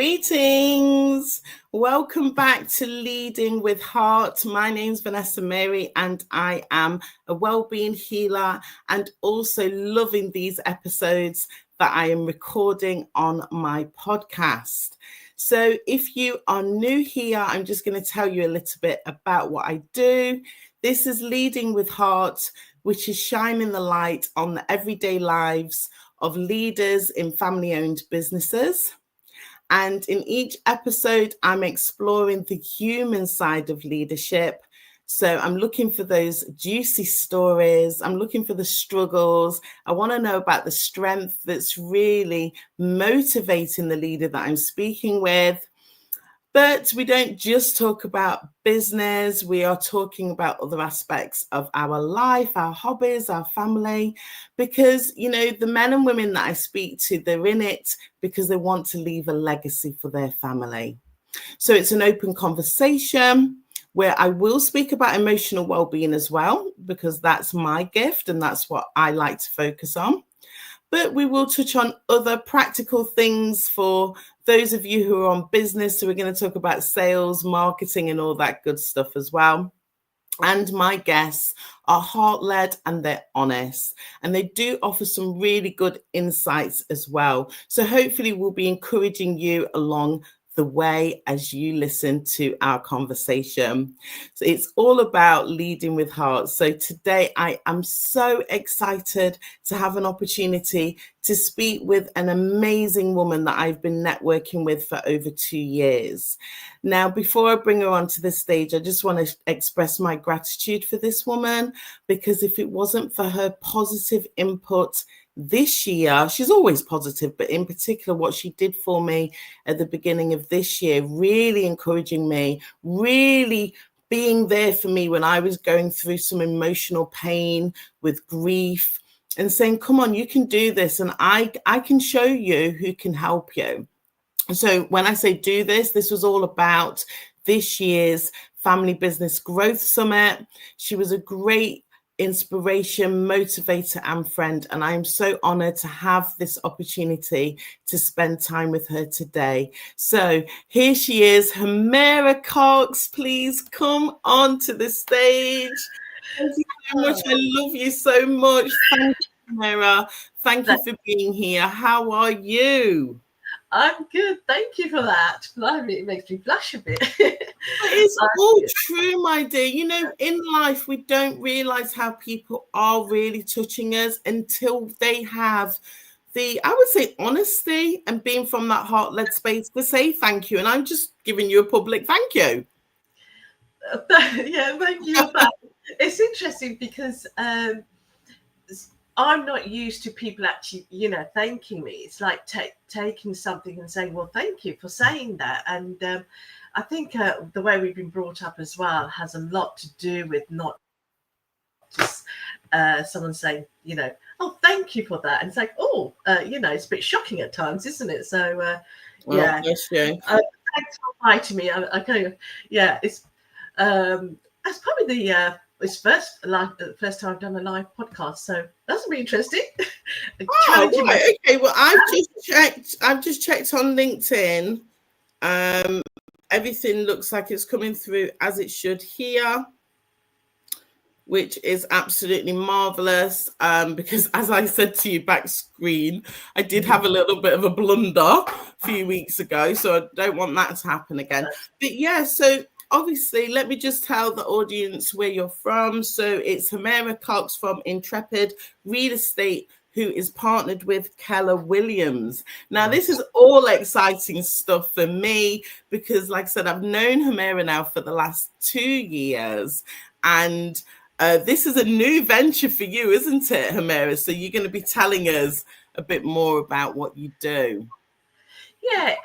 Greetings. Welcome back to Leading with Heart. My name's Vanessa-Mary and I am a wellbeing healer and also loving these episodes that I am recording on my podcast. So if you are new here, I'm just going to tell you a little bit about what I do. This is Leading with Heart, which is shining the light on the everyday lives of leaders in family-owned businesses. And in each episode, I'm exploring the human side of leadership. So I'm looking for those juicy stories. I'm looking for the struggles. I want to know about the strength that's really motivating the leader that I'm speaking with. But we don't just talk about business. We are talking about other aspects of our life, our hobbies, our family, because, you know, the men and women that I speak to, they're in it because they want to leave a legacy for their family. So it's an open conversation where I will speak about emotional well-being as well, because that's my gift and that's what I like to focus on. But we will touch on other practical things for those of you who are on business. So we're going to talk about sales, marketing, and all that good stuff as well. And my guests are heart-led and they're honest. And they do offer some really good insights as well. So hopefully we'll be encouraging you along the way as you listen to our conversation. So it's all about leading with heart. So today I am so excited to have an opportunity to speak with an amazing woman that I've been networking with for over 2 years. Now, before I bring her onto the stage, I just want to express my gratitude for this woman, because if it wasn't for her positive input this year, she's always positive, but in particular what she did for me at the beginning of this year, really encouraging me, really being there for me when I was going through some emotional pain with grief, and saying, come on, you can do this, and I can show you who can help you. So when I say do this, this was all about this year's Family Business Growth Summit. She was a great inspiration, motivator, and friend. And I'm so honored to have this opportunity to spend time with her today. So here she is, Humera Cox. Please come on to the stage. Thank you so much. I love you so much. Thank you, Humera. Thank you for being here. How are you? I'm good. Thank you for that. It makes me blush a bit. It's all true, my dear. You know, in life, we don't realize how people are really touching us until they have the, I would say, honesty and being from that heart-led space to say thank you. And I'm just giving you a public thank you. Yeah, thank you. It's interesting because I'm not used to people actually, thanking me. It's like taking something and saying, well, thank you for saying that. And I think the way we've been brought up as well has a lot to do with not just someone saying, oh, thank you for that. And it's like, oh, it's a bit shocking at times, isn't it? So, yeah. Yes, yeah. Thanks for inviting me. I kind of, yeah, it's probably it's first time I've done a live podcast, so that's be interesting. Oh, right. Okay. Well, I've just checked on LinkedIn. Everything looks like it's coming through as it should here, which is absolutely marvelous. Because as I said to you back screen, I did have a little bit of a blunder a few weeks ago, so I don't want that to happen again. But yeah, so obviously, let me just tell the audience where you're from. So it's Humera Cox from Intrepid Real Estate, who is partnered with Keller Williams. Now, this is all exciting stuff for me because, like I said, I've known Humera now for the last 2 years. And this is a new venture for you, isn't it, Humera? So you're going to be telling us a bit more about what you do. Yeah,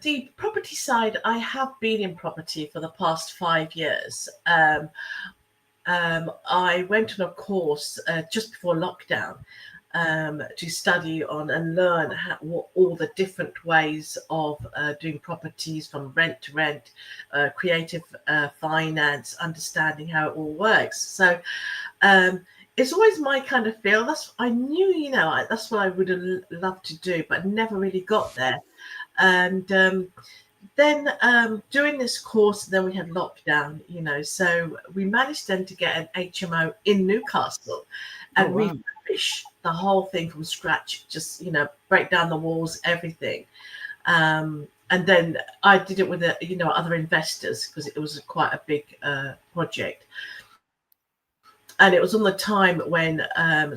the property side, I have been in property for the past 5 years. I went on a course just before lockdown to study on and learn all the different ways of doing properties, from rent to rent, creative finance, understanding how it all works. So it's always my kind of field. I knew, that's what I would have loved to do, but never really got there. And then during this course, then we had lockdown, so we managed then to get an HMO in Newcastle and refurbish the whole thing from scratch, just, break down the walls, everything. And then I did it with other investors, because it was quite a big project. And it was on the time when all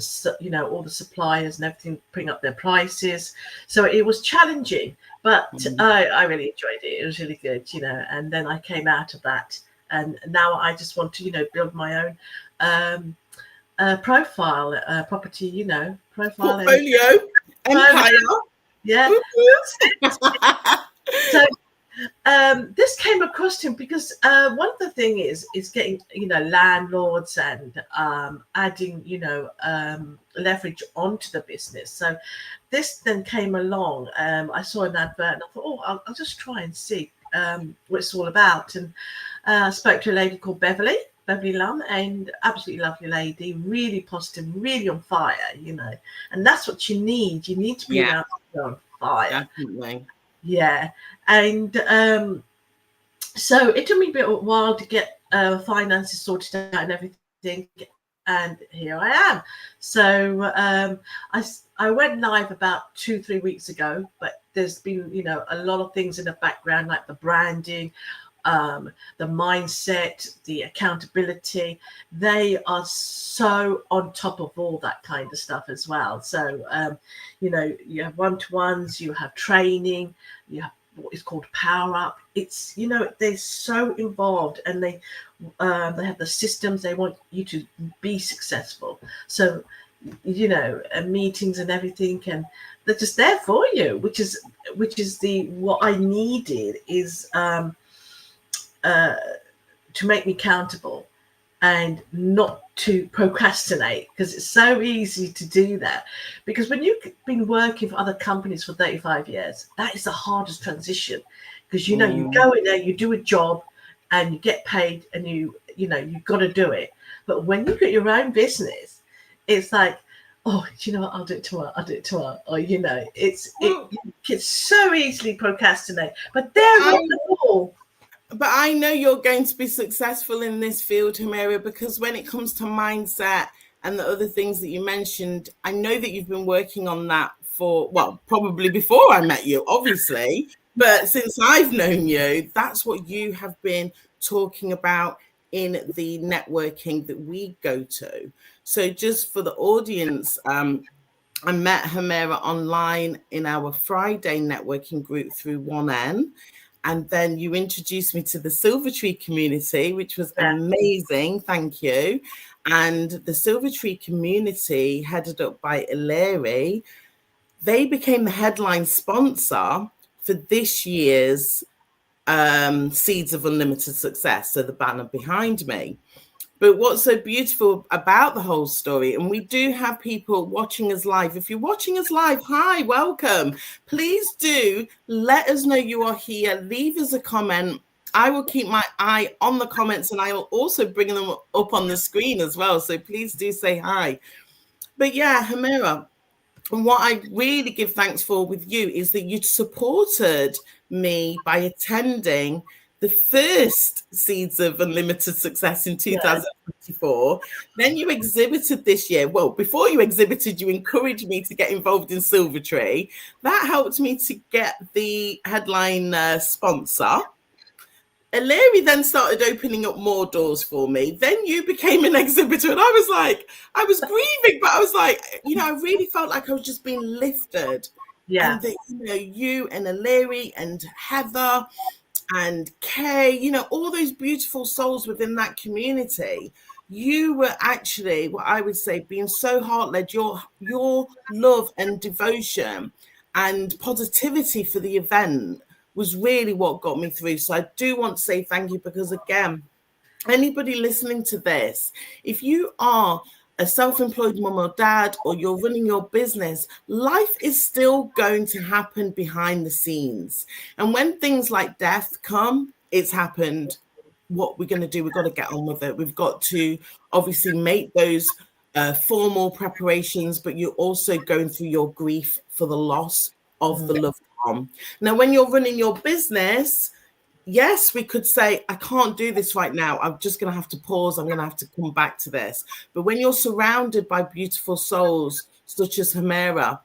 the suppliers and everything putting up their prices, so it was challenging, but I really enjoyed it. It was really good, and then I came out of that, and now I just want to build my own profile, property, profile, portfolio, empire. Yeah. So this came across him because one of the things is getting landlords and adding leverage onto the business. So this then came along. I saw an advert and I thought, I'll just try and see what it's all about. And I spoke to a lady called Beverly Lum, and absolutely lovely lady, really positive, really on fire, and that's what you need. You need to be around on fire. Definitely. Yeah. And so it took me a bit of a while to get finances sorted out and everything, and here I am. So I went live about 2-3 weeks ago, but there's been a lot of things in the background, like the branding, the mindset, the accountability. They are so on top of all that kind of stuff as well. So you have one-to-ones, you have training, you have what is called power up. It's they're so involved, and they have the systems. They want you to be successful. So meetings and everything, and they're just there for you, which is what I needed is to make me accountable and not to procrastinate, because it's so easy to do that. Because when you've been working for other companies for 35 years, that is the hardest transition, because you go in there, you do a job and you get paid, and you've got to do it. But when you get your own business, it's like, oh, you know what, I'll do it tomorrow, or it can so easily procrastinate, but they're on the ball. But I know you're going to be successful in this field, Humera, because when it comes to mindset and the other things that you mentioned, I know that you've been working on that probably before I met you, obviously. But since I've known you, that's what you have been talking about in the networking that we go to. So just for the audience, I met Humera online in our Friday networking group through 1N. And then you introduced me to the Silvertree community, which was amazing. Thank you. And the Silvertree community, headed up by Ilari, they became the headline sponsor for this year's Seeds of Unlimited Success. So the banner behind me. But what's so beautiful about the whole story, and we do have people watching us live. If you're watching us live, hi, welcome. Please do let us know you are here. Leave us a comment. I will keep my eye on the comments, and I will also bring them up on the screen as well. So please do say hi. But yeah, Humera, and what I really give thanks for with you is that you supported me by attending the first Seeds of Unlimited Success in 2024. Then you exhibited this year. Well, before you exhibited, you encouraged me to get involved in Silvertree. That helped me to get the headline sponsor. Ilari then started opening up more doors for me. Then you became an exhibitor, and I was grieving, but I was like, I really felt like I was just being lifted. Yeah. And that, you and Ilari and Heather and Kay, all those beautiful souls within that community, you were actually, what I would say, being so heart-led. Your love and devotion and positivity for the event was really what got me through. So I do want to say thank you, because again, anybody listening to this, if you are a self-employed mom or dad, or you're running your business, life is still going to happen behind the scenes. And when things like death come, it's happened. What we're going to do, we've got to get on with it. We've got to obviously make those formal preparations, but you're also going through your grief for the loss of the loved on. Now, when you're running your business, yes, we could say, I can't do this right now. I'm just going to have to pause. I'm going to have to come back to this. But when you're surrounded by beautiful souls, such as Humera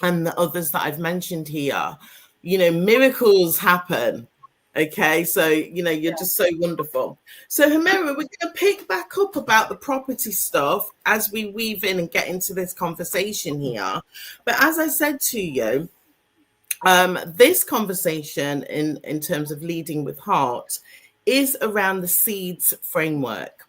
and the others that I've mentioned here, you know, miracles happen. Okay, so, you know, you're just so wonderful. So, Humera, we're going to pick back up about the property stuff as we weave in and get into this conversation here. But as I said to you, this conversation in terms of leading with heart is around the seeds framework.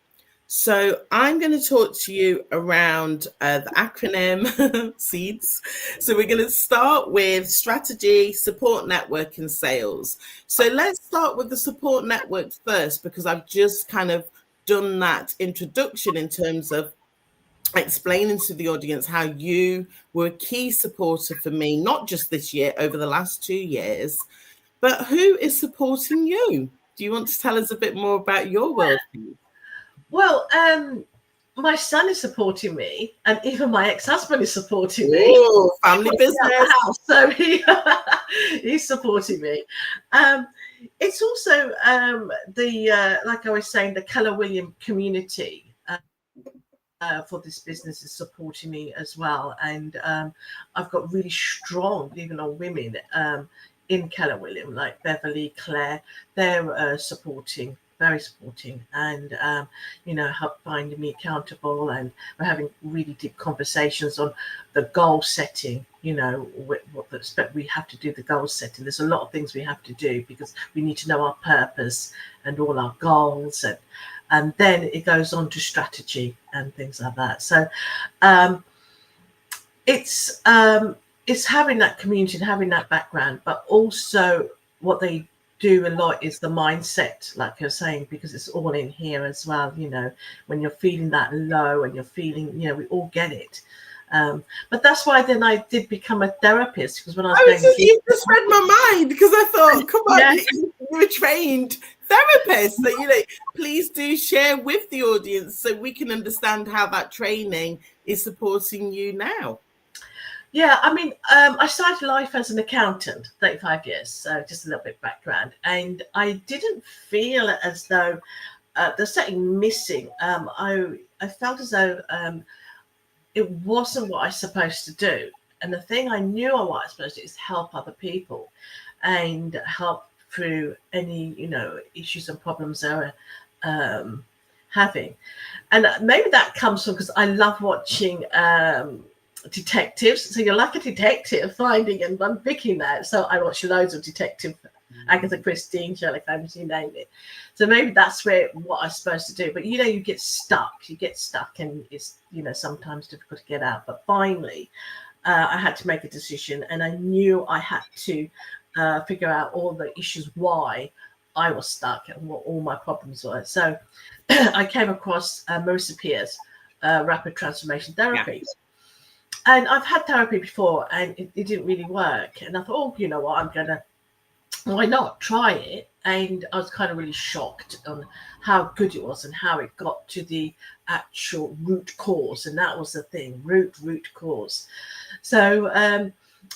So I'm going to talk to you around the acronym seeds. So we're going to start with strategy, support network, and sales. So let's start with the support network first, because I've just kind of done that introduction in terms of explaining to the audience how you were a key supporter for me, not just this year, over the last 2 years, but who is supporting you? Do you want to tell us a bit more about your world? Well, my son is supporting me, and even my ex-husband is supporting me. Oh, family business. So he's supporting me. It's also like I was saying, the Keller Williams community for this business is supporting me as well. And I've got really strong, believe it or not, women in Keller Williams, like Beverly, Claire. They're supporting, very supporting, and you know, help finding me accountable. And we're having really deep conversations on the goal setting. You know, what we have to do, the goal setting. There's a lot of things we have to do because we need to know our purpose and all our goals, and then it goes on to strategy and things like that. So it's having that community and having that background, but also what they do a lot is the mindset, like you're saying, because it's all in here as well. You know, when you're feeling that low and you're feeling, you know, we all get it. But that's why then I did become a therapist, because when you just read my mind, because I thought, come on, yeah. You're a trained therapist. So, you know, please do share with the audience so we can understand how that training is supporting you now. Yeah, I mean, I started life as an accountant, 35 years, so just a little bit background. And I didn't feel as though there's something missing. I felt as though it wasn't what I was supposed to do. And the thing I knew what I was supposed to do is help other people and help through any, you know, issues and problems they're having. And maybe that comes from, because I love watching detectives. So you're like a detective finding and unpicking that. So I watch loads of detective, Agatha Christie, Sherlock Holmes, you name it. So maybe that's what I'm supposed to do. But you know, you get stuck, and it's, you know, sometimes difficult to get out. But finally, I had to make a decision, and I knew I had to figure out all the issues why I was stuck and what all my problems were. So I came across Marissa Peer's rapid transformation therapy. Yeah. And I've had therapy before, and it didn't really work. And I thought, oh, you know what, why not try it? And I was kind of really shocked on how good it was and how it got to the actual root cause. And that was the thing, root cause. So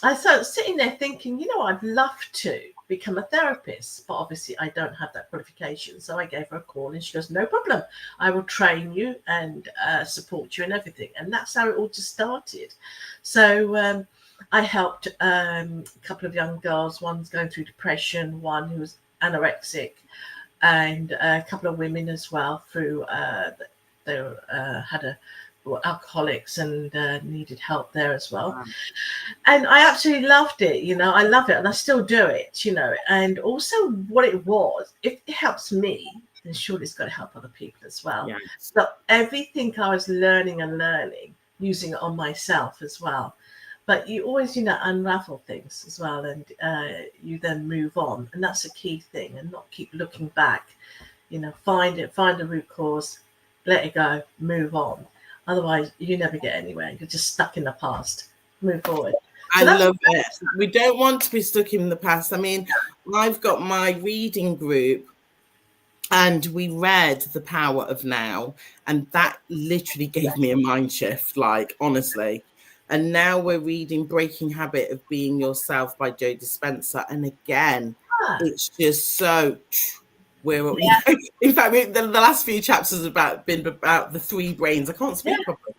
I started sitting there thinking, you know, I'd love to become a therapist, but obviously I don't have that qualification. So I gave her a call, and she goes, no problem, I will train you and support you and everything. And that's how it all just started. So I helped a couple of young girls. One's going through depression, one who was anorexic, and a couple of women as well through they were alcoholics and needed help there as well. Wow. And I absolutely loved it. You know, I love it, and I still do it, you know. And also what it was, if it helps me, then surely it's got to help other people as well. Yeah. So everything I was learning, using it on myself as well. But you always, you know, unravel things as well, and you then move on. And that's a key thing, and not keep looking back. You know, find the root cause, let it go, move on. Otherwise, you never get anywhere. You're just stuck in the past. Move forward. So I love it. We don't want to be stuck in the past. I mean, I've got my reading group, and we read The Power of Now, and that literally gave me a mind shift, like, honestly. And now we're reading Breaking Habit of Being Yourself by Joe Dispenza. And again, it's just so we're in fact the last few chapters have been about the three brains. I can't speak properly.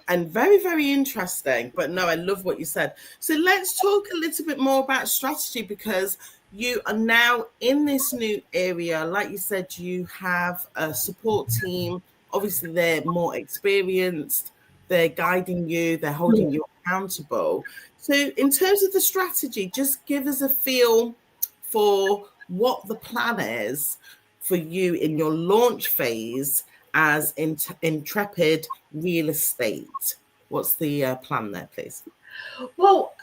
And very, very interesting. But no, I love what you said. So let's talk a little bit more about strategy, because you are now in this new area. Like you said, you have a support team. Obviously, they're more experienced. They're guiding you. They're holding you accountable. So in terms of the strategy, just give us a feel for what the plan is for you in your launch phase as Intrepid Real Estate. What's the plan there, please? Well,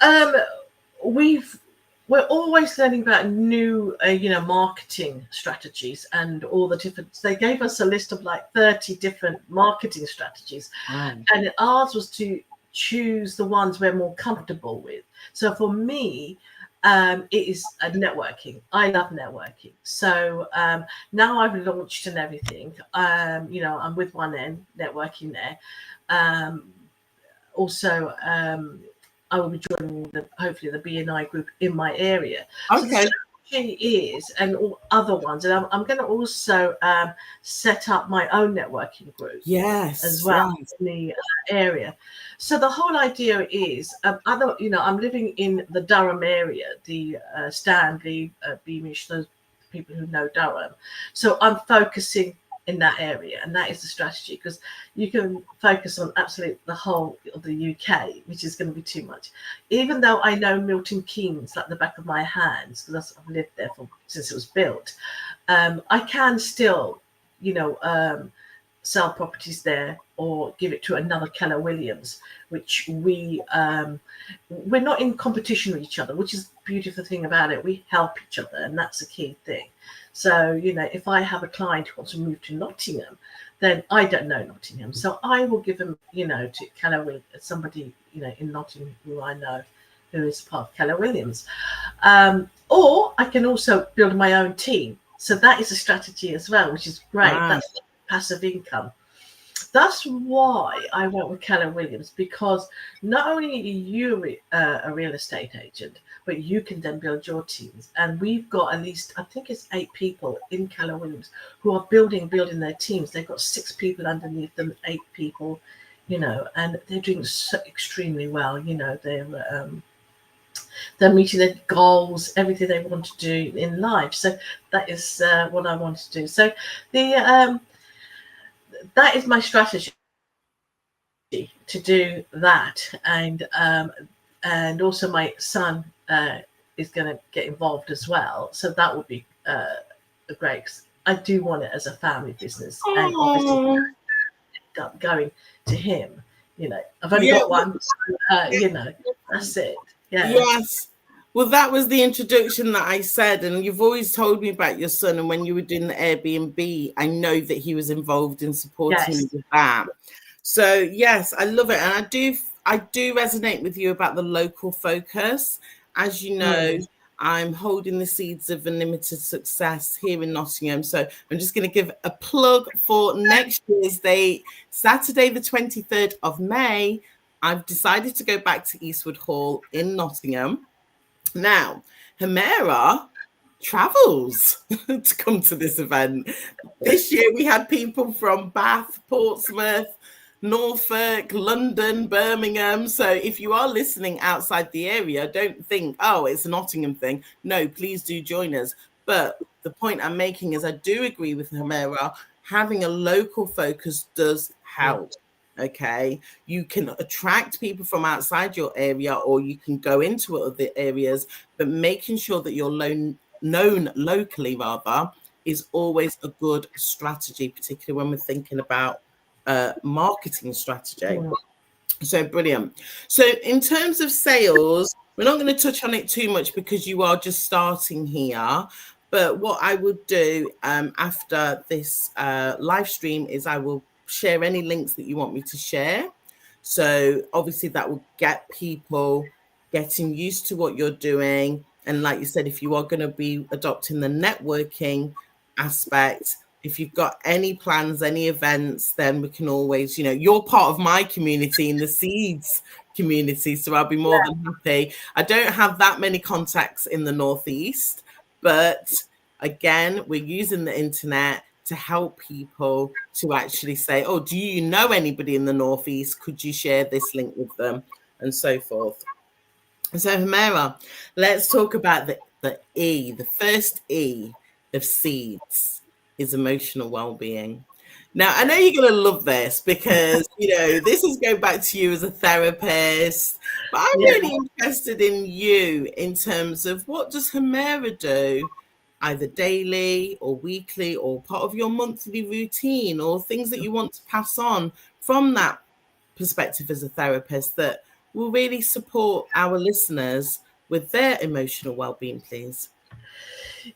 we're always learning about new, marketing strategies and all the different. They gave us a list of like 30 different marketing strategies, and ours was to choose the ones we're more comfortable with. So for me, it is networking. I love networking. So now I've launched and everything. I'm with One End networking there. Also, I will be joining hopefully the BNI group in my area. Okay. So the strategy is, and all other ones, and I'm going to also set up my own networking group. As well in the area. So the whole idea is, I'm living in the Durham area, the Stanley, Beamish, those people who know Durham. So I'm focusing in that area, and that is the strategy, because you can focus on absolutely the whole of the UK, which is going to be too much. Even though I know Milton Keynes like the back of my hands, because I've lived there since it was built, I can still, sell properties there or give it to another Keller Williams, which we're not in competition with each other, which is the beautiful thing about it. We help each other, and that's the key thing. So, if I have a client who wants to move to Nottingham, then I don't know Nottingham. So I will give them, to Keller Williams, somebody, in Nottingham who I know, who is part of Keller Williams. Or I can also build my own team. So that is a strategy as well, which is great. Wow. That's passive income. That's why I went with Keller Williams, because not only are you a real estate agent, but you can then build your teams. And we've got at least, I think it's 8 people in Keller Williams who are building their teams. They've got 6 people underneath them, 8 people, and they're doing so extremely well. They're meeting their goals, everything they want to do in life. So that is what I want to do. So that is my strategy, to do that. And also my son is going to get involved as well. So that would be great. I do want it as a family business. Aww. And obviously going to him, I've only got one, so, that's it. Yeah. Yes. Well, that was the introduction that I said, and you've always told me about your son. And when you were doing the Airbnb, I know that he was involved in supporting you with that. So yes, I love it, and I do resonate with you about the local focus. As you know, I'm holding the seeds of unlimited success here in Nottingham. So I'm just going to give a plug for next year's date, Saturday, the 23rd of May. I've decided to go back to Eastwood Hall in Nottingham. Now, Humera travels to come to this event. This year we had people from Bath, Portsmouth, Norfolk, London, Birmingham. So if you are listening outside the area, don't think, oh, it's a Nottingham thing. No, please do join us. But the point I'm making is I do agree with Humera. Having a local focus does help. Okay, you can attract people from outside your area, or you can go into other areas, but making sure that you're known locally is always a good strategy, particularly when we're thinking about marketing strategy. So brilliant. So in terms of sales, we're not going to touch on it too much because you are just starting here. But what I would do after this live stream is I will share any links that you want me to share. So obviously that will get people getting used to what you're doing. And like you said, if you are going to be adopting the networking aspect, if you've got any plans, any events, then we can always, you're part of my community in the Seeds community, so I'll be more than happy. I don't have that many contacts in the Northeast, but again, we're using the internet to help people to actually say, oh, do you know anybody in the Northeast? Could you share this link with them? And so forth. So Humera, let's talk about the E. The first E of seeds is emotional well-being. Now, I know you're going to love this because, this is going back to you as a therapist, but I'm really interested in you in terms of what does Humera do, either daily or weekly or part of your monthly routine, or things that you want to pass on from that perspective as a therapist that will really support our listeners with their emotional well-being, please.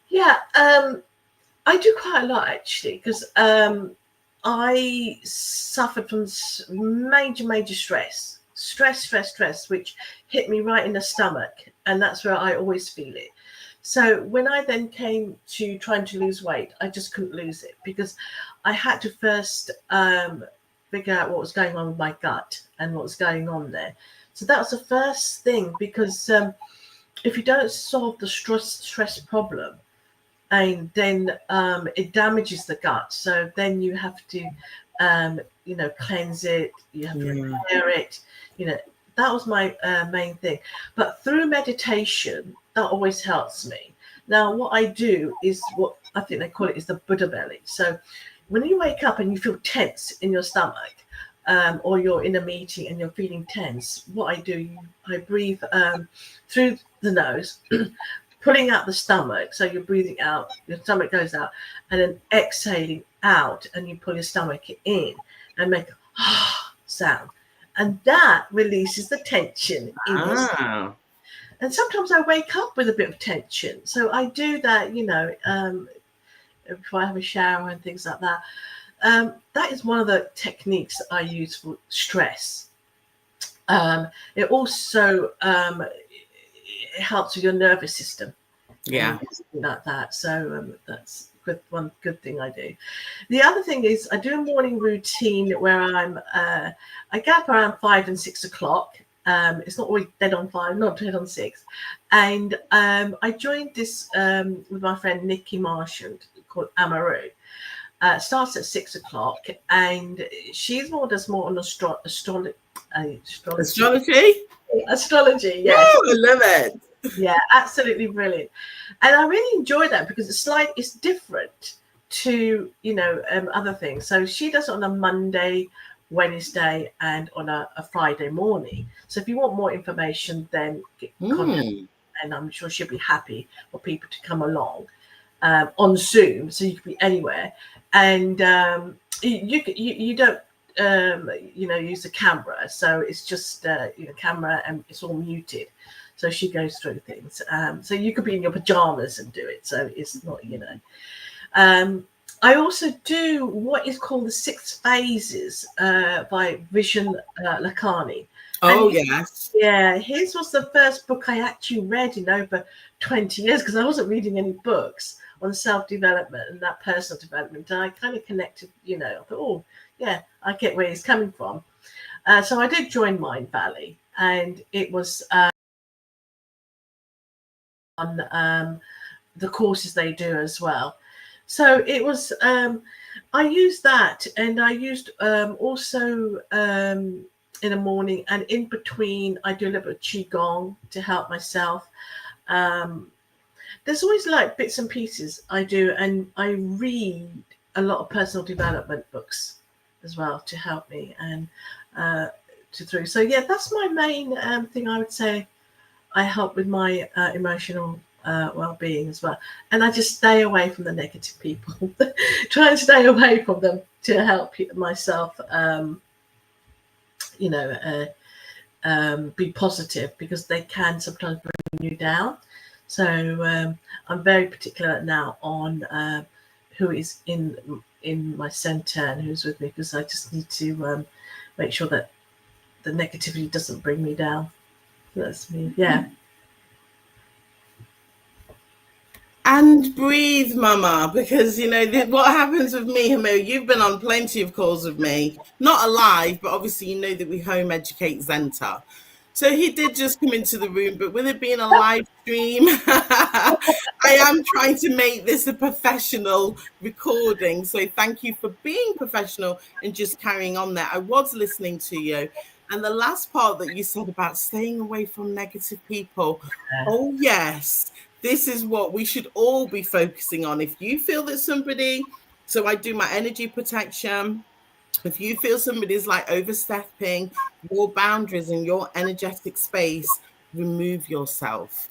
Yeah, I do quite a lot actually, because I suffered from major stress, which hit me right in the stomach, and that's where I always feel it. So when I then came to trying to lose weight, I just couldn't lose it because I had to first figure out what was going on with my gut and what was going on there. So that was the first thing, because if you don't solve the stress problem, and then it damages the gut. So then you have to, cleanse it. You have to repair it. That was my main thing. But through meditation, that always helps me. Now, what I do is what I think they call it is the Buddha belly. So when you wake up and you feel tense in your stomach, or you're in a meeting and you're feeling tense, what I do, I breathe through the nose, pulling out the stomach. So you're breathing out, your stomach goes out, and then exhaling out, and you pull your stomach in and make a sound. And that releases the tension in your stomach. And sometimes I wake up with a bit of tension. So I do that, before I have a shower and things like that. That is one of the techniques that I use for stress. It also it helps with your nervous system. Yeah. Like that. So that's one good thing I do. The other thing is I do a morning routine where I get up around 5 and 6 o'clock. It's not always dead on 5, not dead on 6. And I joined this with my friend Nikki Marshall called Amaru. Starts at 6 o'clock, and she's does more on astrology. Astrology, yes. Oh, I love it. Yeah, absolutely brilliant. And I really enjoy that because it's different to other things. So she does it on a Monday, Wednesday, and on a Friday morning. So if you want more information, then contact, and I'm sure she'll be happy for people to come along on Zoom, so you can be anywhere. And you don't use a camera, so it's just camera, and it's all muted. So she goes through things. So you could be in your pajamas and do it. So it's not, I also do what is called the 6 Phases by Vishen Lakhani. Oh, yes. Yeah, his was the first book I actually read in over 20 years because I wasn't reading any books on self-development and that personal development. And I kind of connected, I thought, oh, yeah, I get where he's coming from. So I did join Mind Valley, and it was on the courses they do as well. So it was, I used that, and I used also in the morning, and in between I do a little bit of Qigong to help myself. There's always like bits and pieces I do, and I read a lot of personal development books as well to help me and through. So yeah, that's my main thing. I would say I help with my emotional well-being as well, and I just stay away from the negative people. Try and stay away from them to help myself. Be positive, because they can sometimes bring you down. So I'm very particular now on who is in my center and who's with me, because I just need to make sure that the negativity doesn't bring me down. That's me. Yeah. And breathe, Mama, because what happens with me, Humera, you've been on plenty of calls with me, not alive, but obviously that we home educate Zenta. So he did just come into the room, but with it being a live stream, I am trying to make this a professional recording. So thank you for being professional and just carrying on there. I was listening to you. And the last part that you said about staying away from negative people. Oh, yes. This is what we should all be focusing on. If you feel that somebody, so I do my energy protection. If you feel somebody's like overstepping your boundaries in your energetic space, remove yourself.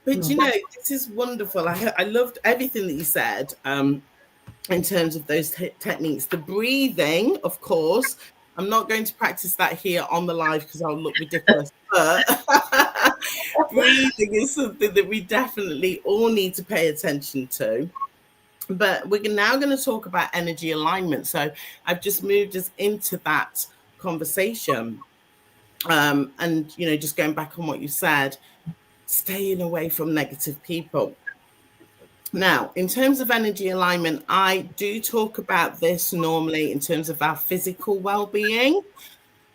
But you know, this is wonderful. I loved everything that you said in terms of those techniques. The breathing, of course. I'm not going to practice that here on the live because I'll look ridiculous. But breathing is something that we definitely all need to pay attention to. But we're now going to talk about energy alignment. So I've just moved us into that conversation. And, you know, just going back on what you said, staying away from negative people. Now, in terms of energy alignment, I do talk about this normally in terms of our physical well-being.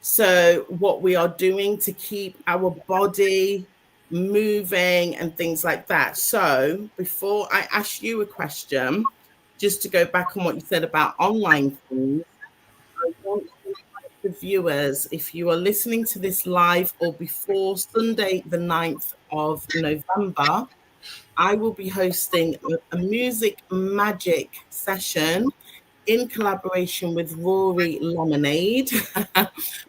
So what we are doing to keep our body moving and things like that. So before I ask you a question, just to go back on what you said about online things, I want to invite the viewers, if you are listening to this live or before Sunday, the 9th of November, I will be hosting a music magic session in collaboration with Rory Lemonade.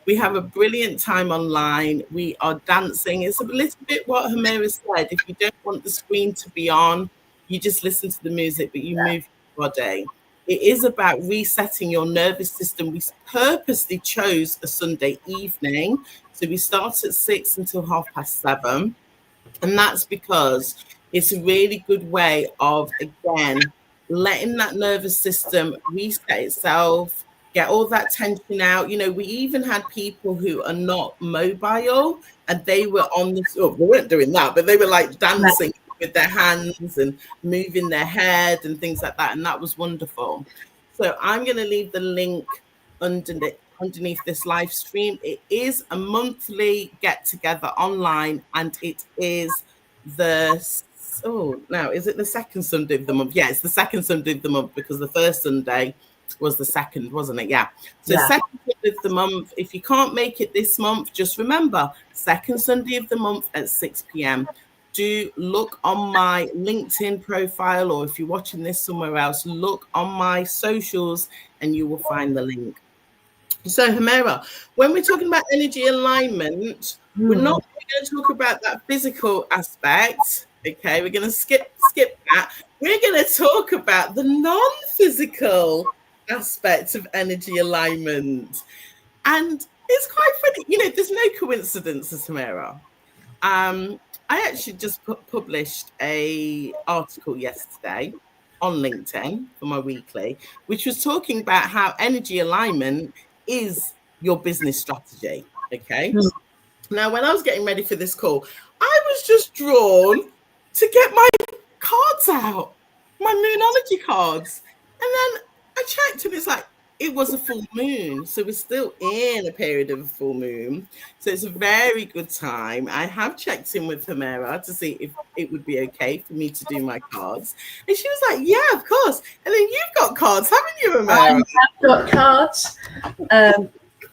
We have a brilliant time online. We are dancing. It's a little bit what Humera said. If you don't want the screen to be on, you just listen to the music, but you move your body. It is about resetting your nervous system. We purposely chose a Sunday evening. So we start at 6 until 7:30. And that's because it's a really good way of, again, letting that nervous system reset itself, get all that tension out. You know, we even had people who are not mobile and they were on this, oh, they weren't doing that, but they were like dancing with their hands and moving their head and things like that. And that was wonderful. So I'm going to leave the link underneath this live stream. It is a monthly get together online, and it is now is it the second Sunday of the month? Yeah, it's the second Sunday of the month because the first Sunday was the second, wasn't it? Yeah. So second Sunday of the month. If you can't make it this month, just remember second Sunday of the month at 6 p.m. Do look on my LinkedIn profile, or if you're watching this somewhere else, look on my socials and you will find the link. So, Humera, when we're talking about energy alignment, we're not going to talk about that physical aspect. Okay, we're going to skip that. We're going to talk about the non-physical aspects of energy alignment. And it's quite funny. You know, there's no coincidences, Humera. I actually just published an article yesterday on LinkedIn for my weekly, which was talking about how energy alignment is your business strategy. Okay. Now, when I was getting ready for this call, I was just drawn to get my cards out, my Moonology cards. And then I checked and it's like, it was a full moon. So we're still in a period of a full moon. So it's a very good time. I have checked in with Humera to see if it would be okay for me to do my cards. And she was like, yeah, of course. And then you've got cards, haven't you, Humera? I've got cards.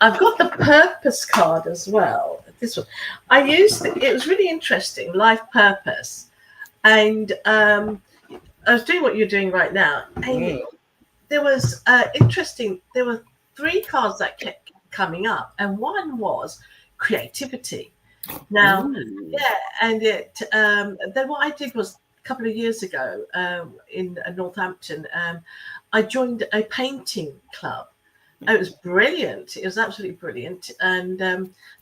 I've got the purpose card as well. This one. I used it. It was really interesting, life purpose. And I was doing what you're doing right now. And there was interesting. There were 3 cards that kept coming up, and one was creativity. Now, and it. Then what I did was a couple of years ago in Northampton. I joined a painting club. It was brilliant. It was absolutely brilliant, and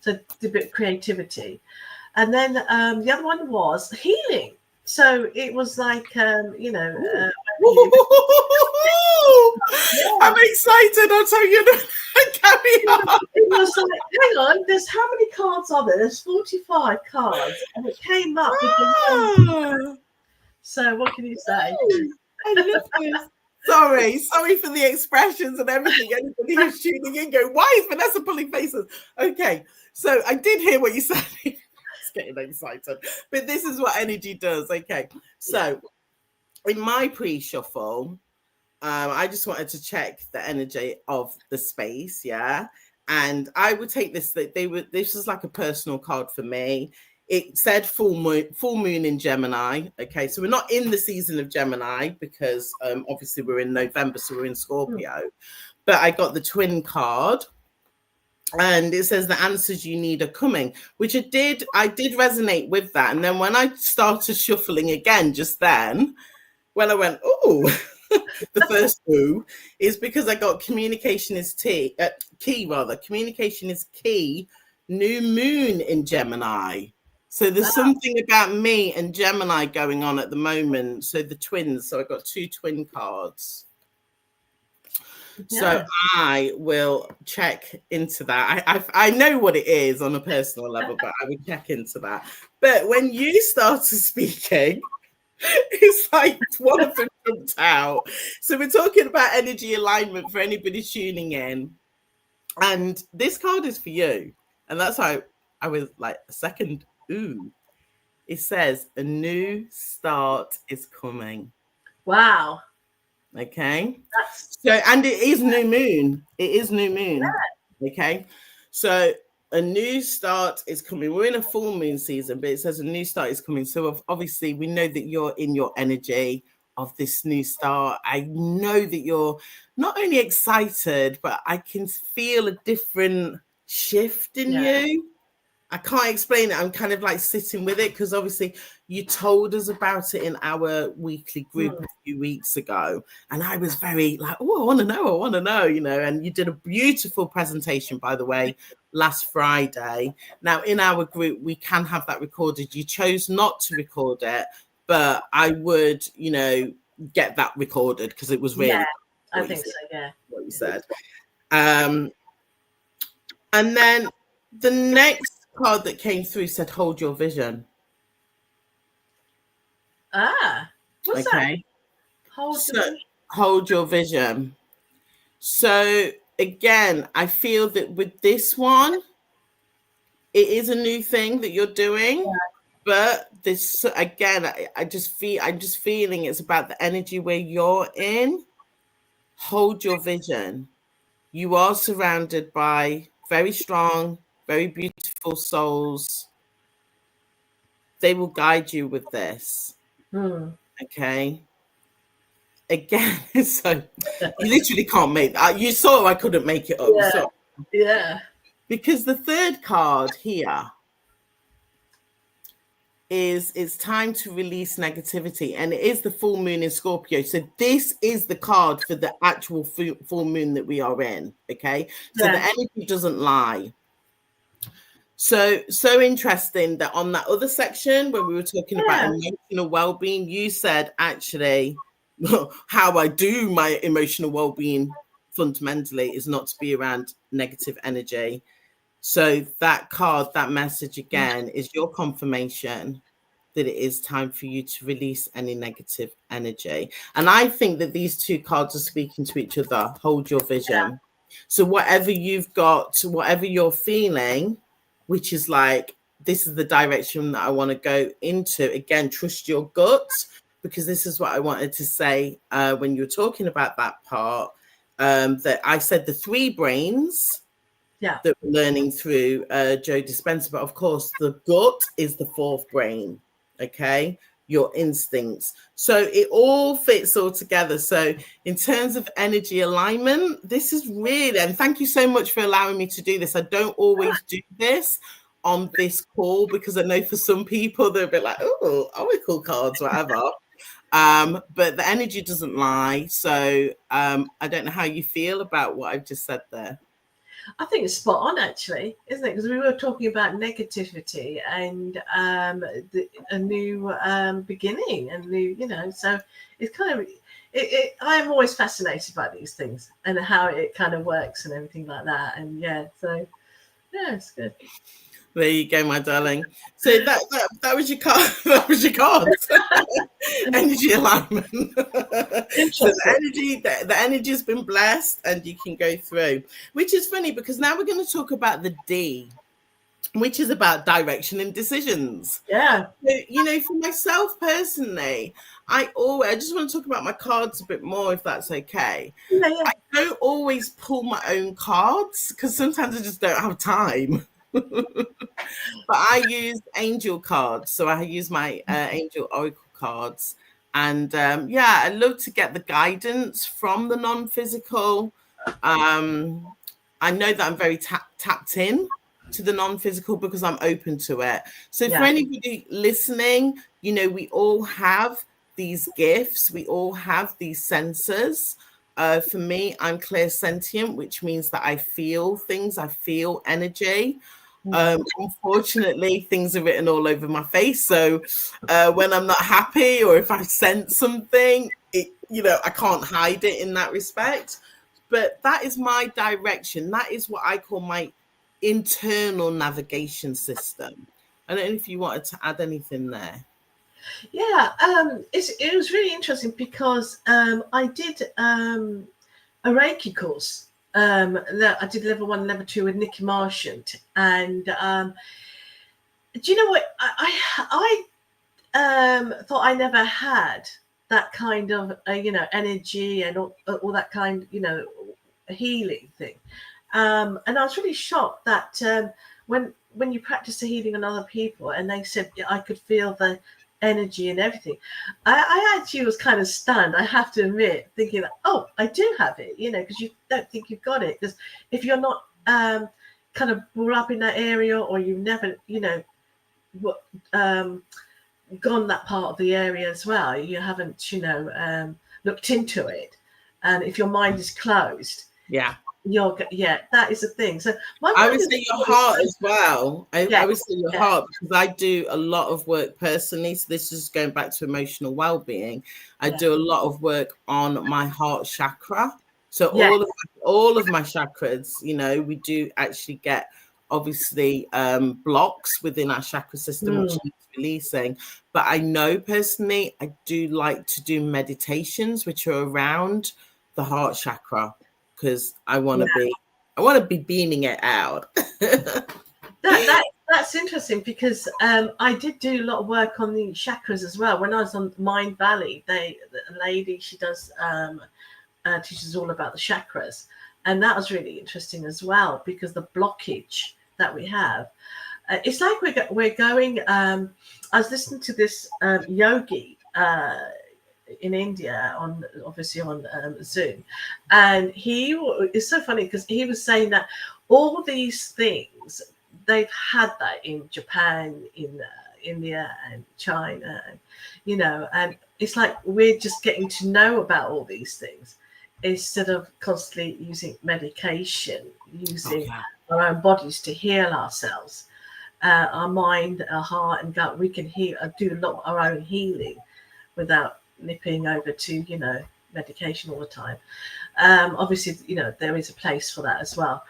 so did a bit of creativity. And then the other one was healing. So it was like, I'm excited. I'll tell you. Carry on. It was like, hang on, there's how many cards are there? There's 45 cards. And it came up with the So what can you say? I love this. Sorry for the expressions and everything. Anybody who's tuning in going, why is Vanessa pulling faces? Okay, so I did hear what you said. It's getting excited. But this is what energy does. Okay, so in my pre-shuffle, I just wanted to check the energy of the space, yeah. And I would take this. This was like a personal card for me. It said full moon in Gemini. Okay, so we're not in the season of Gemini because obviously we're in November, so we're in Scorpio. But I got the twin card, and it says the answers you need are coming, which I did resonate with that. And then when I started shuffling again just then, when I went, oh, the first ooh is because I got communication is key, communication is key, new moon in Gemini. So there's something about me and Gemini going on at the moment. So the twins, so I got 2 twin cards. Yeah. So I will check into that. I know what it is on a personal level, but I will check into that. But when you started speaking, it's like one of them jumped out. So we're talking about energy alignment for anybody tuning in. And this card is for you. And that's how I was like, a second, ooh. It says a new start is coming. Wow. Okay. So, and it is new moon. It is new moon. Yeah. Okay. So a new start is coming. We're in a full moon season, but it says a new start is coming. So obviously we know that you're in your energy of this new start. I know that you're not only excited, but I can feel a different shift in you. I can't explain it. I'm kind of like sitting with it because obviously you told us about it in our weekly group a few weeks ago. And I was very like, oh, I want to know, you know, and you did a beautiful presentation, by the way, last Friday. Now, in our group, we can have that recorded. You chose not to record it, but I would, you know, get that recorded because it was really I think so, what you said. And then the next card that came through said hold your vision. What's that? Hold your vision. So again, I feel that with this one, it is a new thing that you're doing, but this again, I'm just feeling it's about the energy where you're in. Hold your vision. You are surrounded by very strong, very beautiful souls. They will guide you with this. Okay. Again, so you literally can't make that. You saw I couldn't make it up. Because the third card here is it's time to release negativity, and it is the full moon in Scorpio. So this is the card for the actual full moon that we are in. Okay. So the energy doesn't lie. So interesting that on that other section where we were talking about emotional well-being, you said actually how I do my emotional well-being fundamentally is not to be around negative energy. So that card, that message again is your confirmation that it is time for you to release any negative energy. And I think that these two cards are speaking to each other. Hold your vision. So whatever you've got, whatever you're feeling, which is like, this is the direction that I want to go into. Again, trust your gut, because this is what I wanted to say when you were talking about that part, that I said the 3 brains that we're learning through Joe Dispenza. But of course, the gut is the 4th brain, okay? Your instincts. So it all fits all together. So in terms of energy alignment, this is really, and thank you so much for allowing me to do this. I don't always do this on this call because I know for some people they're a bit like, oh, oracle cards, whatever. But the energy doesn't lie. So I don't know how you feel about what I've just said there. I think it's spot on, actually, isn't it? Because we were talking about negativity and a new beginning, and new, you know. So it's kind of, I'm always fascinated by these things and how it kind of works and everything like that. And so Yeah, it's good. There you go, my darling. So that was your card. That was your cards. Energy alignment. So Interesting. the energy has been blessed, and you can go through. Which is funny because now we're going to talk about the D, which is about direction and decisions. Yeah. So, for myself personally, I just want to talk about my cards a bit more, if that's okay. Yeah, yeah. I don't always pull my own cards because sometimes I just don't have time. But I use angel cards, so I use my angel oracle cards, and I love to get the guidance from the non-physical. Um, I know that I'm very tapped in to the non-physical because I'm open to it. So for Yeah. anybody listening, we all have these gifts, we all have these senses. For me, I'm clairsentient, which means that I feel things, I feel energy. Unfortunately, things are written all over my face. So when I'm not happy or if I sense something, I can't hide it in that respect. But that is my direction. That is what I call my internal navigation system. I don't know if you wanted to add anything there. Yeah. It was really interesting because I did a Reiki course. That I did level 1, level 2 with Nikki Marchant, and do you know what I thought I never had that kind of energy and all that kind healing thing, and I was really shocked that when you practice the healing on other people, and they said I could feel the energy and everything. I actually was kind of stunned, I have to admit, thinking that, oh, I do have it, because you don't think you've got it. Because if you're not kind of brought up in that area, or you've never, gone that part of the area as well, you haven't, looked into it. And if your mind is closed, Yeah. that is the thing. So my I mind would is say your always heart as well. I yeah, would say your yeah, heart because I do a lot of work personally. So this is going back to emotional well-being. I yeah, do a lot of work on my heart chakra. So yeah. all of my chakras, we do actually get obviously blocks within our chakra system, which Mm, needs releasing. But I know personally, I do like to do meditations which are around the heart chakra because yeah. I want to be beaming it out. That's interesting because I did do a lot of work on the chakras as well. When I was on Mind Valley, the lady, she does teaches all about the chakras, and that was really interesting as well because the blockage that we have, it's like we're going. I was listening to this yogi in India obviously on Zoom, and it's so funny because he was saying that all these things they've had that in Japan, in India, and China, and and it's like we're just getting to know about all these things instead of constantly using medication, Oh using yeah. our own bodies to heal ourselves, our mind, our heart, and gut. We can do a lot of our own healing without nipping over to medication all the time. Obviously, there is a place for that as well.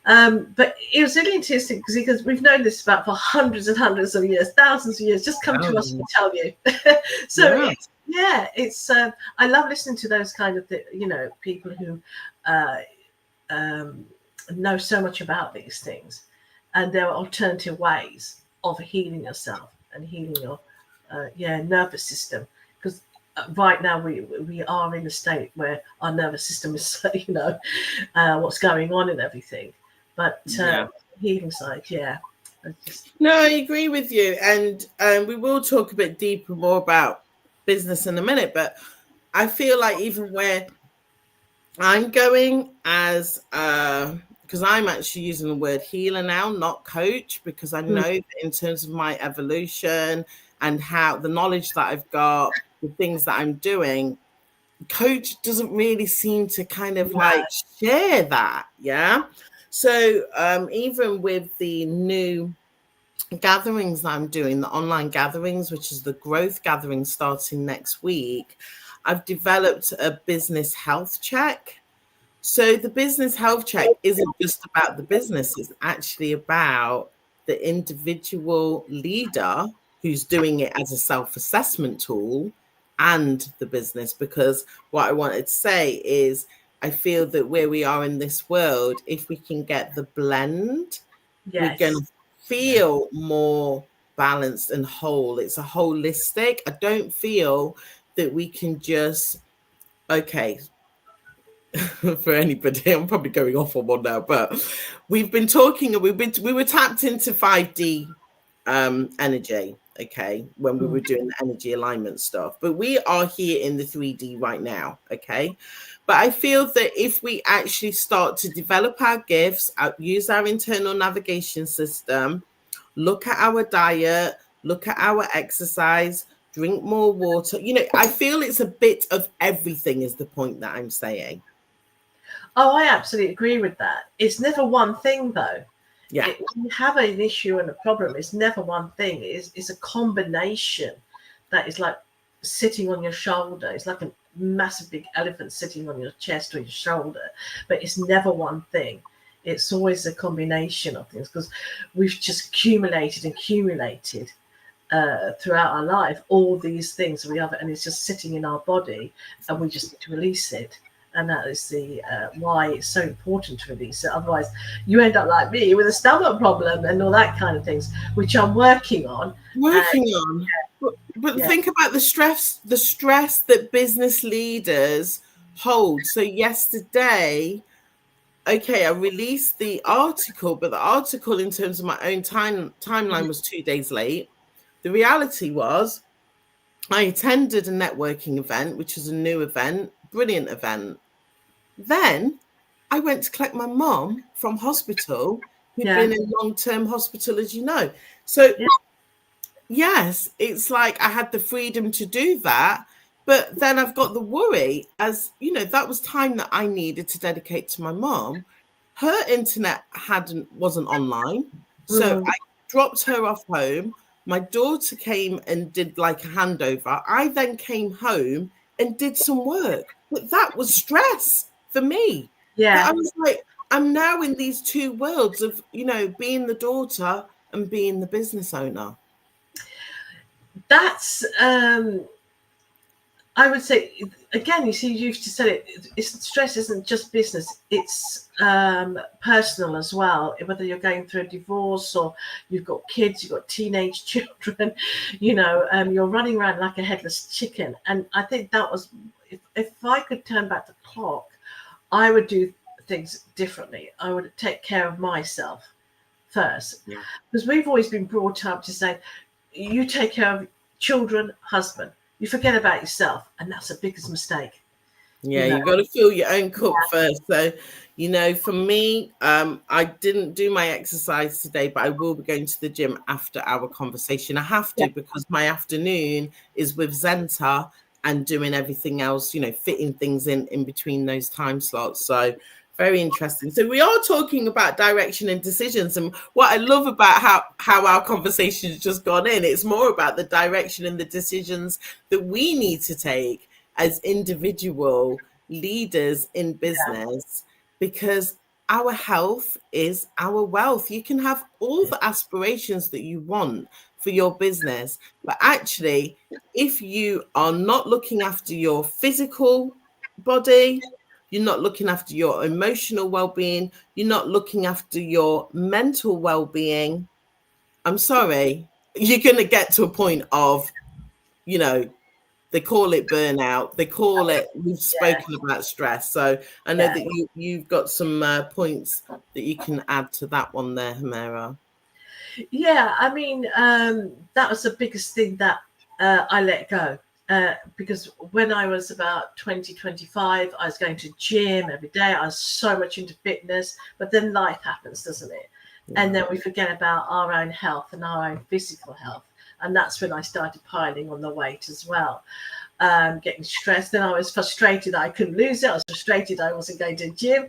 But it was really interesting because we've known this about for hundreds and hundreds of years, thousands of years. Just come to us and tell you. So Yeah. it's I love listening to those kind of people who know so much about these things, and there are alternative ways of healing yourself and healing your nervous system. Because right now we are in a state where our nervous system is what's going on and everything. But Yeah. healing side, No, I agree with you. And we will talk a bit deeper more about business in a minute, but I feel like even where I'm going as because I'm actually using the word healer now, not coach, because I know that in terms of my evolution and how the knowledge that I've got, the things that I'm doing, coach doesn't really seem to kind of like share that. Yeah. So even with the new gatherings that I'm doing, the online gatherings, which is the growth gathering starting next week, I've developed a business health check So the business health check isn't just about the business, it's actually about the individual leader who's doing it as a self-assessment tool and the business. Because what I wanted to say is I feel that where we are in this world, if we can get the blend, we're going Yes. to feel more balanced and whole. It's a holistic. I don't feel that we can just, okay, for anybody. I'm probably going off on one now, but we've been talking and we were tapped into 5D energy, okay, when we were doing the energy alignment stuff. But we are here in the 3D right now, okay? But I feel that if we actually start to develop our gifts, use our internal navigation system, look at our diet, look at our exercise, drink more water, I feel it's a bit of everything is the point that I'm saying. Oh, I absolutely agree with that. It's never one thing, though. Yeah. When you have an issue and a problem, it's never one thing. It's a combination that is like sitting on your shoulder. It's like a massive big elephant sitting on your chest or your shoulder, but it's never one thing. It's always a combination of things because we've just accumulated throughout our life all these things we have, and it's just sitting in our body, and we just need to release it. And that is the why it's so important to release it. Otherwise, you end up like me with a stomach problem and all that kind of things, which I'm working on. Working on. But Yeah. think about the stress that business leaders hold. So yesterday, okay, I released the article, but the article in terms of my own timeline was 2 days late. The reality was I attended a networking event, which was a new event, brilliant event. Then I went to collect my mom from hospital, who'd Yeah. been in long-term hospital, as you know. So Yeah. yes, it's like I had the freedom to do that. But then I've got the worry, as that was time that I needed to dedicate to my mom. Her internet wasn't online. So Mm. I dropped her off home. My daughter came and did like a handover. I then came home and did some work. But that was stress for me. That I Yeah. was like, I'm now in these two worlds of, being the daughter and being the business owner. That's I would say again. You see, you've just said it. Stress isn't just business; it's personal as well. Whether you're going through a divorce or you've got kids, you've got teenage children, you're running around like a headless chicken. And I think that was, if I could turn back the clock, I would do things differently. I would take care of myself first, Yeah. because we've always been brought up to say, you take care of children, husband. You forget about yourself, and that's the biggest mistake. Yeah, you got to fill your own cup first. So, for me, I didn't do my exercise today, but I will be going to the gym after our conversation. I have Yeah. to because my afternoon is with Zenta and doing everything else, fitting things in between those time slots. So very interesting. So we are talking about direction and decisions, and what I love about how our conversation has just gone in, it's more about the direction and the decisions that we need to take as individual leaders in business, because our health is our wealth. You can have all the aspirations that you want for your business, but actually, if you are not looking after your physical body, you're not looking after your emotional well-being, you're not looking after your mental well-being, I'm sorry, you're going to get to a point of, they call it burnout. They call it, we've Yeah. spoken about stress. So I know Yeah. that you've got some points that you can add to that one there, Humera. Yeah. I mean, that was the biggest thing that I let go. Because when I was about 20, 25, I was going to gym every day. I was so much into fitness, but then life happens, doesn't it? And Yeah. then we forget about our own health and our own physical health. And that's when I started piling on the weight as well. Getting stressed. Then I was frustrated I couldn't lose it. I was frustrated I wasn't going to the gym.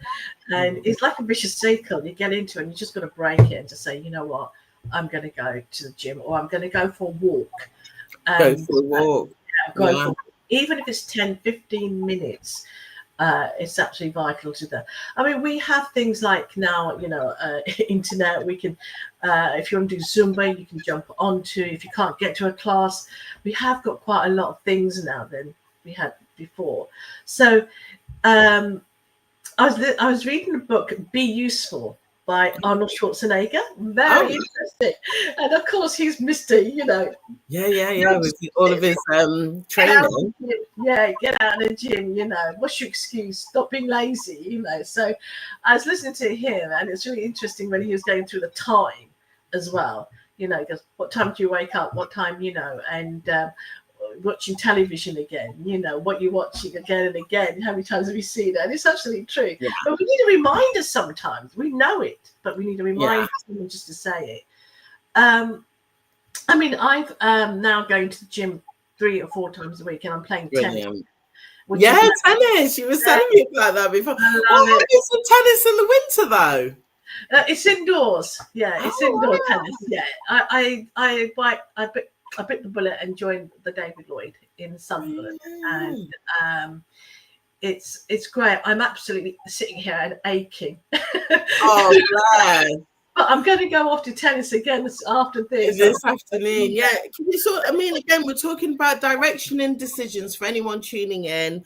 And it's like a vicious cycle you get into, and you just got to break it and just say, you know what, I'm going to go to the gym, or I'm going to go for a walk. Go And for a walk. go Yeah. for, even if it's 10, 15 minutes, It's absolutely vital to them. I mean, we have things like now, internet. We can, if you want to do Zumba, you can jump onto. If you can't get to a class, we have got quite a lot of things now than we had before. So, I was reading the book "Be Useful" by Arnold Schwarzenegger. Very interesting, and of course he's Mister. Yeah. With all of his training. Get out of the gym. What's your excuse? Stop being lazy. So I was listening to him, and it's really interesting when he was going through the time as well. Because what time do you wake up? What time? And watching television again, what you're watching again and again. How many times have you seen it? And it's absolutely true. Yeah. But we need a reminder sometimes. We know it, but we need a reminder just to say it. I mean, I've now going to the gym 3 or 4 times a week, and I'm playing tennis. Tennis. You were telling me about that before. What is the tennis in the winter, though? It's indoors. Yeah, it's indoor tennis. Yeah, I bit the bullet and joined the David Lloyd in Sunderland, and it's great. I'm absolutely sitting here and aching. Oh, bless. But I'm going to go off to tennis again after this afternoon. Yeah, again, we're talking about direction and decisions for anyone tuning in.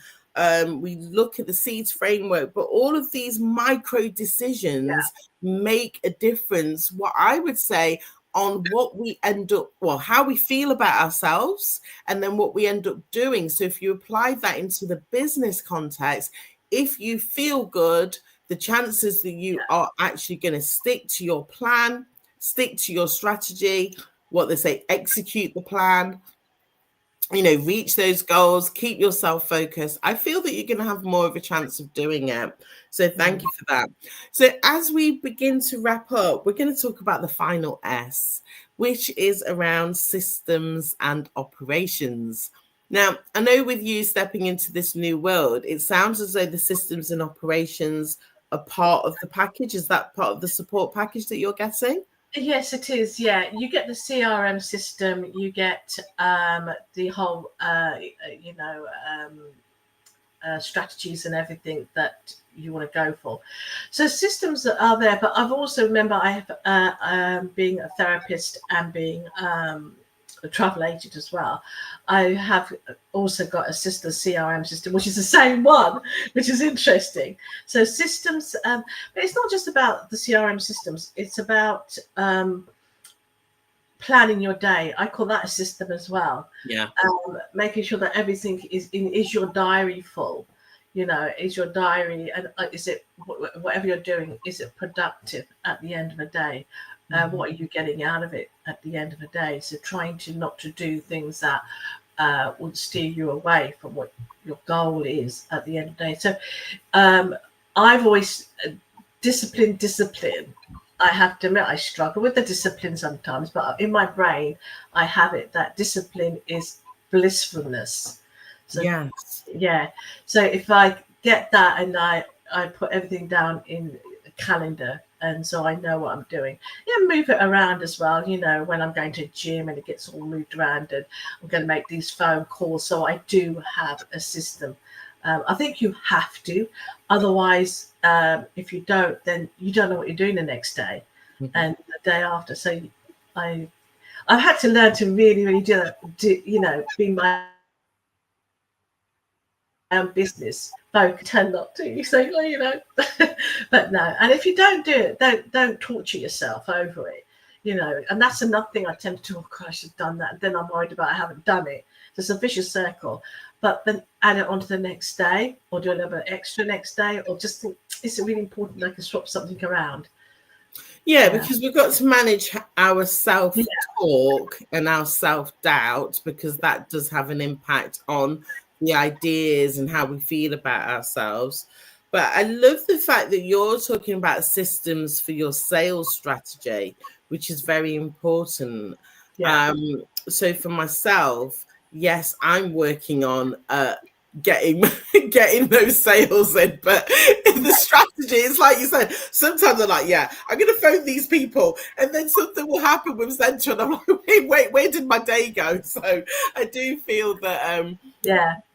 We look at the seeds framework, but all of these micro decisions make a difference. What I would say on what we end up, how we feel about ourselves, and then what we end up doing. So if you apply that into the business context, if you feel good, the chances that you are actually going to stick to your plan, stick to your strategy, what they say, execute the plan, reach those goals, keep yourself focused. I feel that you're going to have more of a chance of doing it. So thank you for that. So as we begin to wrap up, we're going to talk about the final S, which is around systems and operations. Now, I know with you stepping into this new world, it sounds as though the systems and operations are part of the package. Is that part of the support package that you're getting? Yes, it is. Yeah, you get the CRM system, you get the whole, strategies and everything that you want to go for. So systems that are there, but I've also remember I have being a therapist and being a travel agent as well. I have also got a sister CRM system, which is the same one, which is interesting. So systems, but it's not just about the CRM systems. It's about planning your day. I call that a system as well. Yeah. Making sure that everything is your diary full. Is your diary, and is it whatever you're doing? Is it productive at the end of the day? What are you getting out of it at the end of the day? So trying to not to do things that would steer you away from what your goal is at the end of the day. So I've always discipline. I have to admit I struggle with the discipline sometimes, but in my brain I have it that discipline is blissfulness. So, so if I get that and I put everything down in a calendar, and so I know what I'm doing. Move it around as well, when I'm going to a gym and it gets all moved around, and I'm going to make these phone calls. So I do have a system. I think you have to. Otherwise, if you don't, then you don't know what you're doing the next day and the day after. So I've had to learn to really, really do that, be my own business. Folk tend not to. You say, but no. And if you don't do it, don't torture yourself over it, And that's another thing I tend to do. Oh, God, I should have done that. And then I'm worried about I haven't done it. So it's a vicious circle. But then add it on to the next day, or do a little bit extra next day, or just think, is it really important I can swap something around? Yeah, because we've got to manage our self-talk and our self-doubt, because that does have an impact on the ideas and how we feel about ourselves. But I love the fact that you're talking about systems for your sales strategy, which is very important. So for myself, yes, I'm working on getting those sales in, but in the strategy, it's like you said, sometimes I'm like, I'm gonna phone these people, and then something will happen with Central, and I'm like, wait, where did my day go? So I do feel that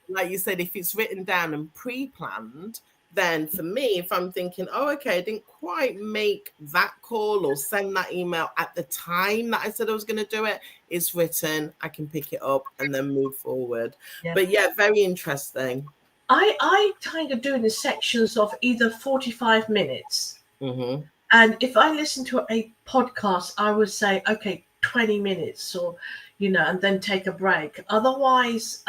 like you said, if it's written down and pre-planned, then for me, if I'm thinking, oh, okay, I didn't quite make that call or send that email at the time that I said I was going to do it, it's written, I can pick it up and then move forward. Yeah. But yeah, very interesting. I kind of do in the sections of either 45 minutes. Mm-hmm. And if I listen to a podcast, I would say, okay, 20 minutes or, and then take a break. Otherwise,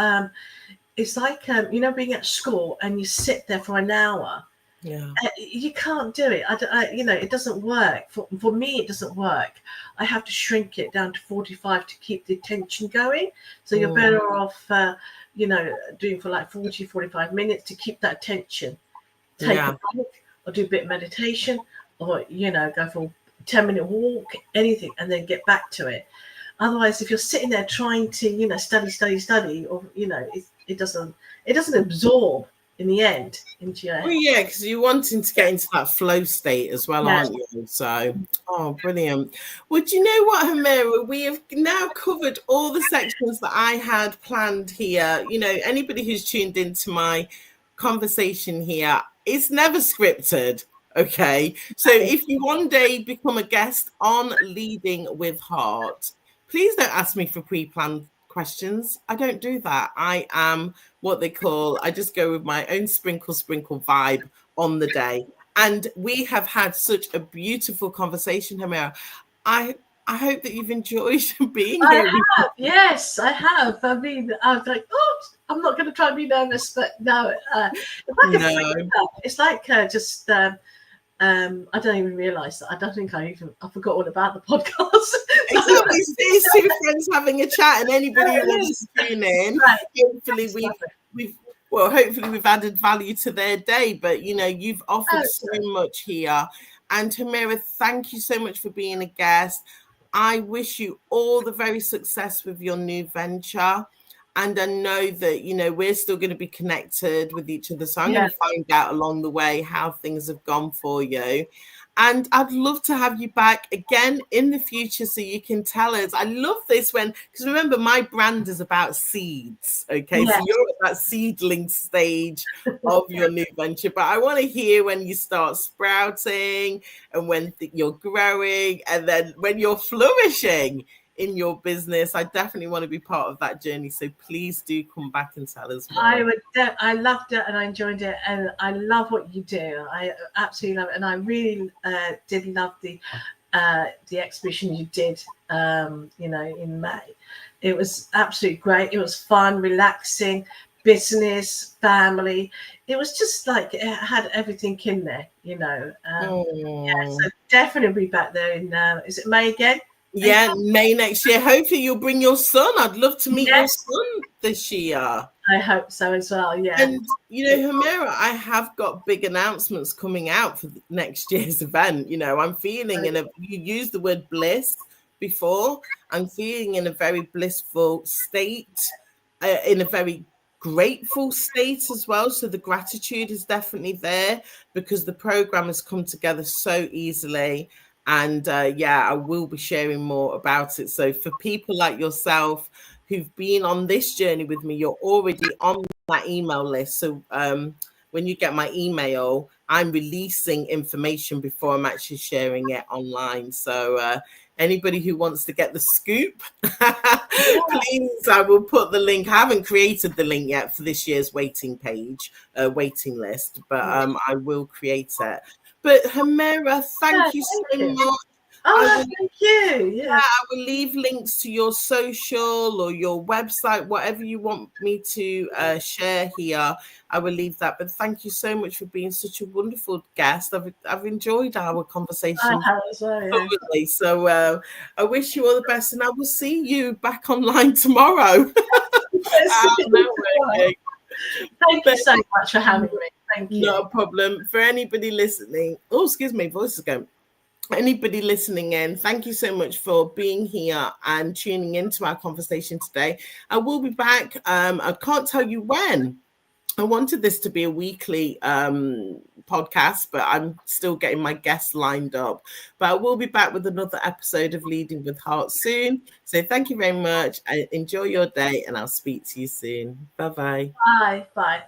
it's like, being at school and you sit there for an hour. Yeah. You can't do it. It doesn't work. For me, it doesn't work. I have to shrink it down to 45 to keep the attention going. So you're better off, doing for like 40, 45 minutes to keep that attention. Take a break or do a bit of meditation or, go for a 10-minute walk, anything, and then get back to it. Otherwise, if you're sitting there trying to, study, or, it doesn't absorb in the end into your head. Well, yeah, because you're wanting to get into that flow state as well, aren't you? So, oh, brilliant. Well, do you know what, Humera? We have now covered all the sections that I had planned here. Anybody who's tuned into my conversation here, it's never scripted. Okay. So if you one day become a guest on Leading with Heart, please don't ask me for pre-planned questions. I don't do that. I am what they call, I just go with my own sprinkle vibe on the day. And we have had such a beautiful conversation, Humera. I hope that you've enjoyed being here. I have, yes, I have. I mean, I was like, oh, I'm not going to try and be nervous, but no. It's like just I don't even realise that. I don't think I forgot all about the podcast. Exactly. These two friends having a chat, and anybody who wants to tune in, hopefully we've added value to their day. But you've offered so much here. And Humera, thank you so much for being a guest. I wish you all the very success with your new venture. And I know that, we're still going to be connected with each other. So I'm going to find out along the way how things have gone for you. And I'd love to have you back again in the future so you can tell us. I love this because remember, my brand is about seeds. Okay, so you're at that seedling stage of your new venture. But I want to hear when you start sprouting and when you're growing and then when you're flourishing in your business. I definitely want to be part of that journey. So please do come back and tell us more. I loved it and I enjoyed it, and I love what you do. I absolutely love it, and I really did love the exhibition you did in May. It was absolutely great. It was fun, relaxing, business, family. It was just like it had everything in there, so definitely be back there in is it May again? Yeah, May next year. Hopefully you'll bring your son. I'd love to meet your son this year. I hope so as well, yeah. And, Humera, I have got big announcements coming out for next year's event. I'm feeling you used the word bliss before. I'm feeling in a very blissful state, in a very grateful state as well. So the gratitude is definitely there because the program has come together so easily. And I will be sharing more about it. So for people like yourself who've been on this journey with me, you're already on that email list. So when you get my email, I'm releasing information before I'm actually sharing it online. So anybody who wants to get the scoop, please, I will put the link. I haven't created the link yet for this year's waiting list, but I will create it. But Humera, thank you so much. Oh, thank you. Yeah, I will leave links to your social or your website, whatever you want me to share here. I will leave that. But thank you so much for being such a wonderful guest. I've enjoyed our conversation. I have as well. Yeah. So I wish you all the best, and I will see you back online tomorrow. Thank you so much for having me. Thank you. No problem. For anybody listening, excuse me, voice is going. Anybody listening in, thank you so much for being here and tuning into our conversation today. I will be back. I can't tell you when. I wanted this to be a weekly podcast, but I'm still getting my guests lined up. But I will be back with another episode of Leading with Heart soon. So thank you very much. Enjoy your day, and I'll speak to you soon. Bye-bye. Bye. Bye.